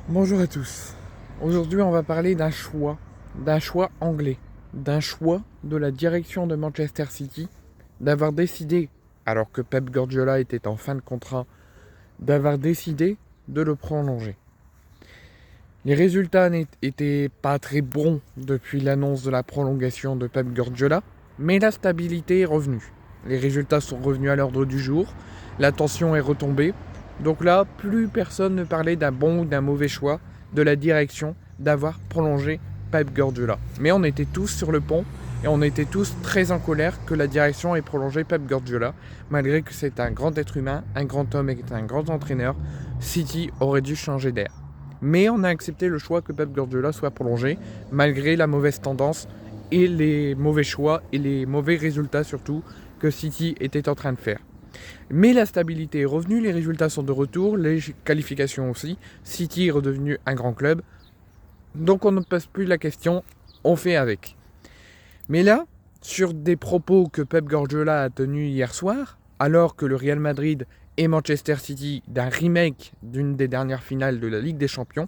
Bonjour à tous. Aujourd'hui, on va parler d'un choix anglais, d'un choix de la direction de Manchester City, d'avoir décidé, alors que Pep Guardiola était en fin de contrat, d'avoir décidé de le prolonger. Les résultats n'étaient pas très bons depuis l'annonce de la prolongation de Pep Guardiola, mais la stabilité est revenue. Les résultats sont revenus à l'ordre du jour, la tension est retombée. Donc là, plus personne ne parlait d'un bon ou d'un mauvais choix de la direction d'avoir prolongé Pep Guardiola. Mais on était tous sur le pont et on était tous très en colère que la direction ait prolongé Pep Guardiola. Malgré que c'est un grand être humain, un grand homme et un grand entraîneur, City aurait dû changer d'air. Mais on a accepté le choix que Pep Guardiola soit prolongé, malgré la mauvaise tendance et les mauvais choix et les mauvais résultats surtout que City était en train de faire. Mais la stabilité est revenue, les résultats sont de retour, les qualifications aussi. City est redevenu un grand club. Donc on ne pose plus la question, on fait avec. Mais là, sur des propos que Pep Guardiola a tenus hier soir, alors que le Real Madrid et Manchester City, d'un remake d'une des dernières finales de la Ligue des Champions,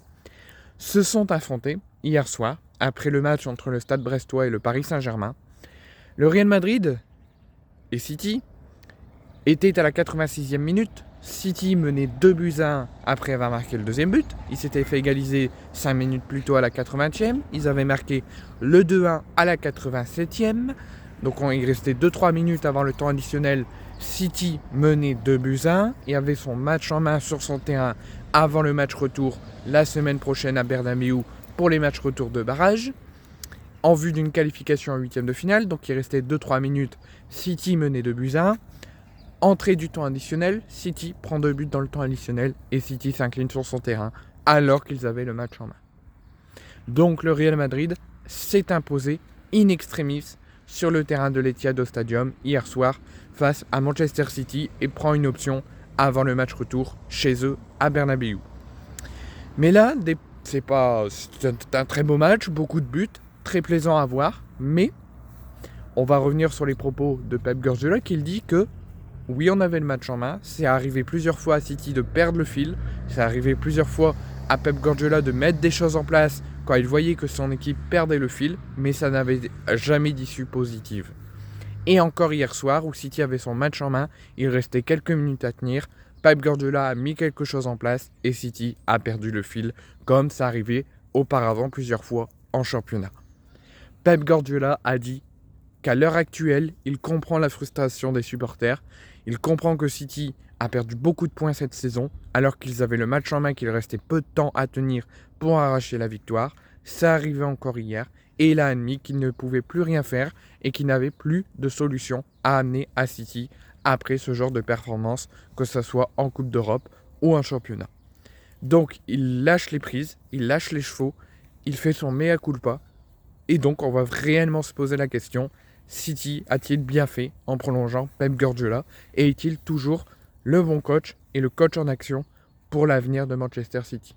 se sont affrontés hier soir, après le match entre le Stade Brestois et le Paris Saint-Germain. Le Real Madrid et City étaient à la 86e minute. City menait 2-1 après avoir marqué le deuxième but. Ils s'étaient fait égaliser 5 minutes plus tôt à la 80e. Ils avaient marqué le 2-1 à la 87e. Donc il restait 2-3 minutes avant le temps additionnel. City menait 2-1 et avait son match en main sur son terrain avant le match retour la semaine prochaine à Bernabéu pour les matchs retour de barrage, en vue d'une qualification en huitième de finale. Donc il restait 2-3 minutes. City menait 2-1. Entrée du temps additionnel, City prend 2 buts dans le temps additionnel et City s'incline sur son terrain alors qu'ils avaient le match en main. Donc le Real Madrid s'est imposé in extremis sur le terrain de l'Etihad Stadium hier soir face à Manchester City et prend une option avant le match retour chez eux à Bernabéu. Mais là, c'est un très beau match, beaucoup de buts, très plaisant à voir, mais on va revenir sur les propos de Pep Guardiola qui dit que oui, on avait le match en main. C'est arrivé plusieurs fois à City de perdre le fil. C'est arrivé plusieurs fois à Pep Guardiola de mettre des choses en place quand il voyait que son équipe perdait le fil, mais ça n'avait jamais d'issue positive. Et encore hier soir, où City avait son match en main, il restait quelques minutes à tenir. Pep Guardiola a mis quelque chose en place et City a perdu le fil, comme ça arrivait auparavant plusieurs fois en championnat. Pep Guardiola a dit qu'à l'heure actuelle, il comprend la frustration des supporters. Il comprend que City a perdu beaucoup de points cette saison, alors qu'ils avaient le match en main, qu'il restait peu de temps à tenir pour arracher la victoire. Ça arrivait encore hier, et il a admis qu'il ne pouvait plus rien faire et qu'il n'avait plus de solution à amener à City après ce genre de performance, que ce soit en Coupe d'Europe ou en championnat. Donc il lâche les prises, il lâche les chevaux, il fait son mea culpa, et donc on va réellement se poser la question: City a-t-il bien fait en prolongeant Pep Guardiola et est-il toujours le bon coach et le coach en action pour l'avenir de Manchester City?